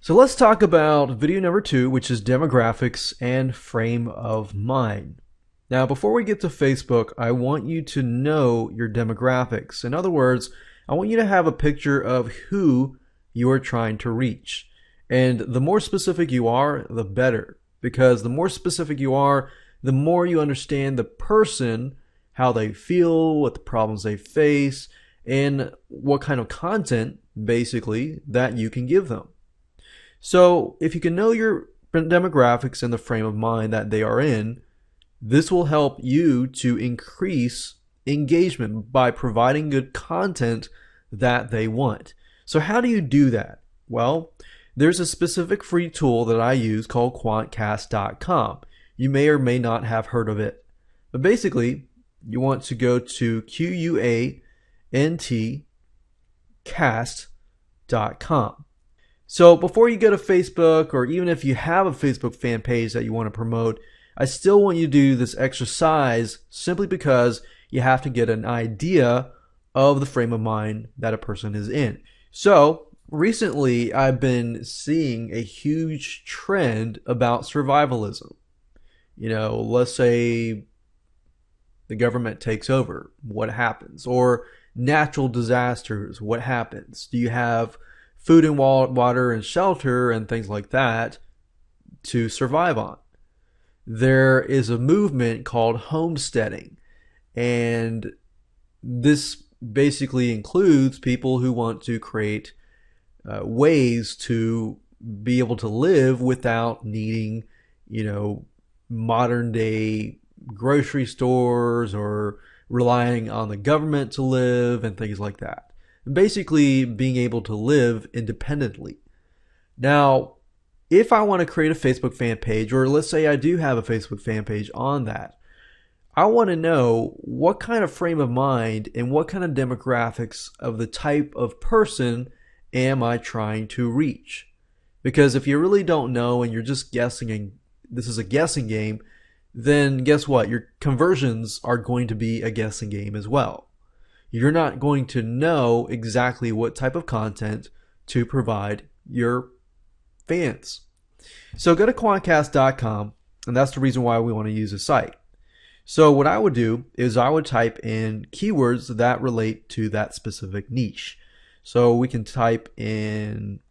So let's talk about video number 2, which is demographics and frame of mind. Now, before we get to Facebook, I want you to know your demographics. In other words, I want you to have a picture of who you are trying to reach. And the more specific you are, the better. Because the more specific you are, the more you understand the person, how they feel, what the problems they face, and what kind of content, basically, that you can give them. So if you can know your demographics and the frame of mind that they are in, this will help you to increase engagement by providing good content that they want. So how do you do that? Well, there's a specific free tool that I use called quantcast.com. You may or may not have heard of it. But basically, you want to go to quantcast.com. So before you go to Facebook, or even if you have a Facebook fan page that you want to promote, I still want you to do this exercise simply because you have to get an idea of the frame of mind that a person is in. So recently I've been seeing a huge trend about survivalism. You know, let's say the government takes over, what happens? Or natural disasters, what happens? Do you have food and water and shelter and things like that to survive on? There is a movement called homesteading, and this basically includes people who want to create ways to be able to live without needing, modern day grocery stores or relying on the government to live and things like that. Basically being able to live independently. Now, if I want to create a Facebook fan page, or let's say I do have a Facebook fan page on that, I want to know what kind of frame of mind and what kind of demographics of the type of person am I trying to reach. Because if you really don't know and you're just guessing, and this is a guessing game, then guess what? Your conversions are going to be a guessing game as well. You're not going to know exactly what type of content to provide your fans. So go to quantcast.com, and that's the reason why we want to use the site. So what I would do is I would type in keywords that relate to that specific niche. So we can type in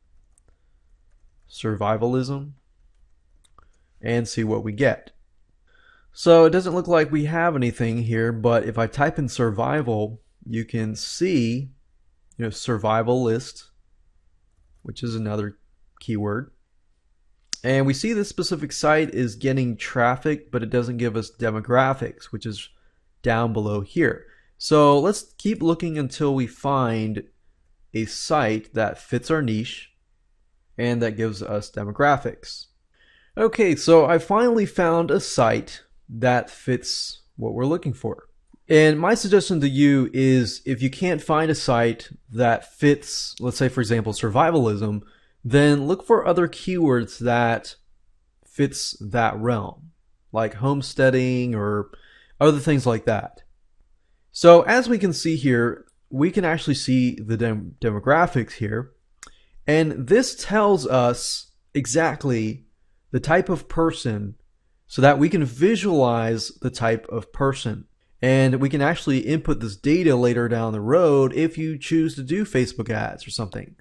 survivalism and see what we get. So it doesn't look like we have anything here, but if I type in survival, you can see, survival list, which is another keyword. And we see this specific site is getting traffic, but it doesn't give us demographics, which is down below here. So let's keep looking until we find a site that fits our niche and that gives us demographics. Okay, so I finally found a site that fits what we're looking for. And my suggestion to you is, if you can't find a site that fits, let's say for example survivalism, then look for other keywords that fits that realm, like homesteading or other things like that. So as we can see here, we can actually see the demographics here, and this tells us exactly the type of person so that we can visualize the type of person. And we can actually input this data later down the road if you choose to do Facebook ads or something.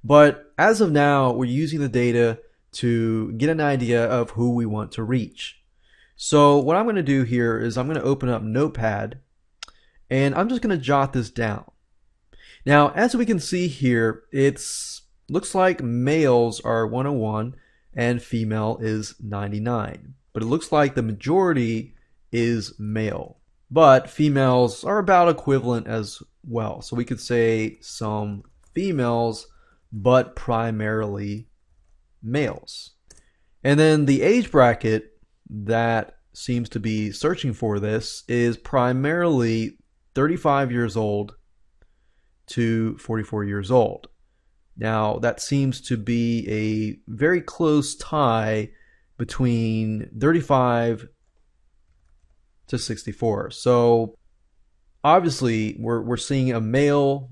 But as of now, we're using the data to get an idea of who we want to reach. So what I'm going to do here is I'm going to open up Notepad, and I'm just going to jot this down. Now, as we can see here, looks like males are 101 and female is 99. But it looks like the majority is male. But females are about equivalent as well. So we could say some females, but primarily males. And then the age bracket that seems to be searching for this is primarily 35 years old to 44 years old. Now, that seems to be a very close tie between 35 to 64. So obviously we're seeing a male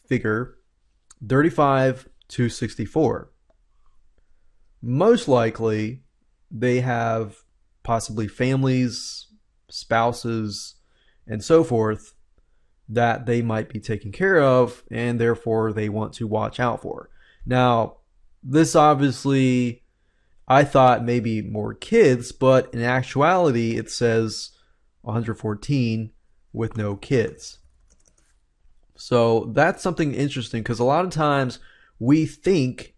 figure 35 to 64. most likely they have possibly families, spouses, and so forth that they might be taking care of, and therefore they want to watch out for. Now, this obviously, I thought maybe more kids, but in actuality, it says 114 with no kids. So that's something interesting, because a lot of times we think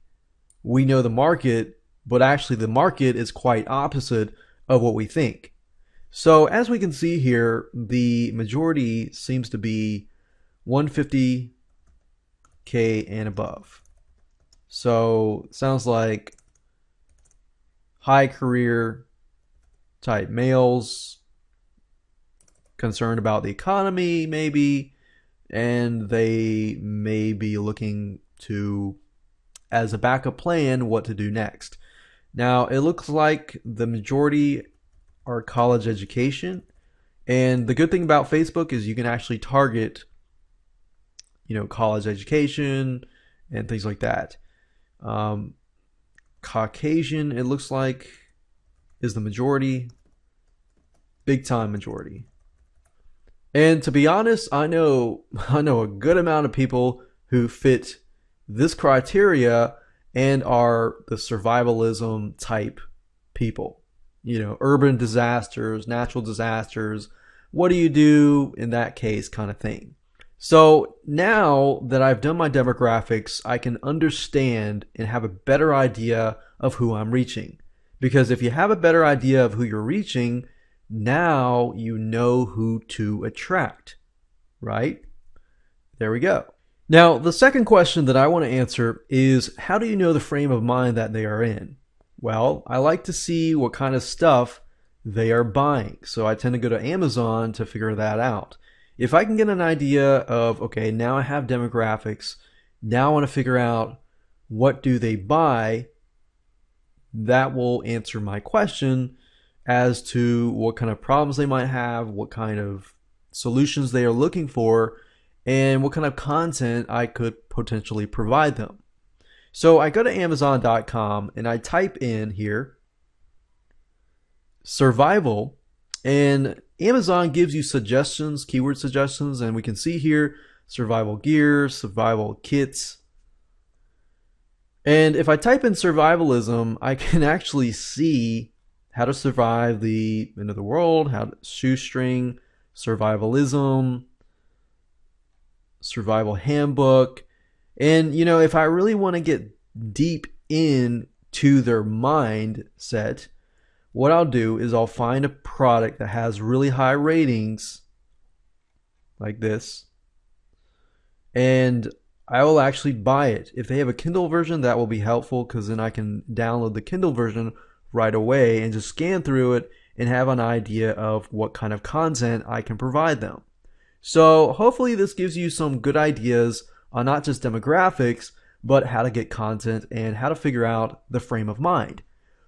we know the market, but actually the market is quite opposite of what we think. So as we can see here, the majority seems to be 150K and above. So sounds like high career type males, concerned about the economy maybe, and they may be looking to, as a backup plan, what to do next. Now, it looks like the majority are college education. And the good thing about Facebook is you can actually target, college education and things like that. Caucasian, it looks like, is the majority, big time majority. And to be honest, I know a good amount of people who fit this criteria and are the survivalism type people. Urban disasters, natural disasters, what do you do in that case kind of thing. So now that I've done my demographics, I can understand and have a better idea of who I'm reaching. Because if you have a better idea of who you're reaching, now you know who to attract, right? There we go. Now, the second question that I want to answer is, how do you know the frame of mind that they are in? Well, I like to see what kind of stuff they are buying. So I tend to go to Amazon to figure that out. If I can get an idea of, okay, now I have demographics, now I want to figure out what do they buy, that will answer my question as to what kind of problems they might have, what kind of solutions they are looking for, and what kind of content I could potentially provide them. So I go to Amazon.com and I type in here survival, and Amazon gives you suggestions, keyword suggestions, and we can see here survival gear, survival kits. And if I type in survivalism, I can actually see how to survive the end of the world, how to shoestring, survivalism, survival handbook. And, if I really want to get deep into their mindset, what I'll do is I'll find a product that has really high ratings, like this, and I will actually buy it. If they have a Kindle version, that will be helpful, because then I can download the Kindle version right away and just scan through it and have an idea of what kind of content I can provide them. So hopefully this gives you some good ideas on not just demographics, but how to get content and how to figure out the frame of mind.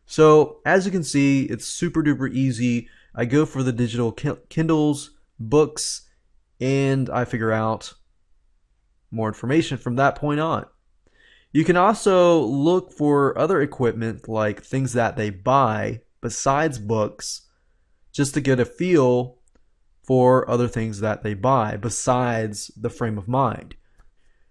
So as you can see, it's super duper easy. I go for the digital Kindles, books, and I figure out more information from that point on. You can also look for other equipment, like things that they buy besides books, just to get a feel for other things that they buy besides the frame of mind.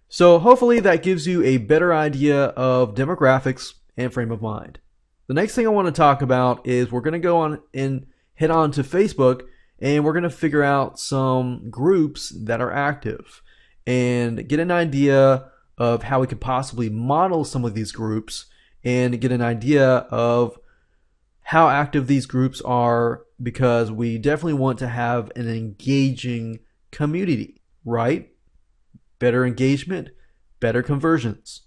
So hopefully that gives you a better idea of demographics and frame of mind. The next thing I want to talk about is we're going to go on and head on to Facebook, and we're going to figure out some groups that are active and get an idea of how we could possibly model some of these groups and get an idea of how active these groups are, because we definitely want to have an engaging community, right? Better engagement, better conversions.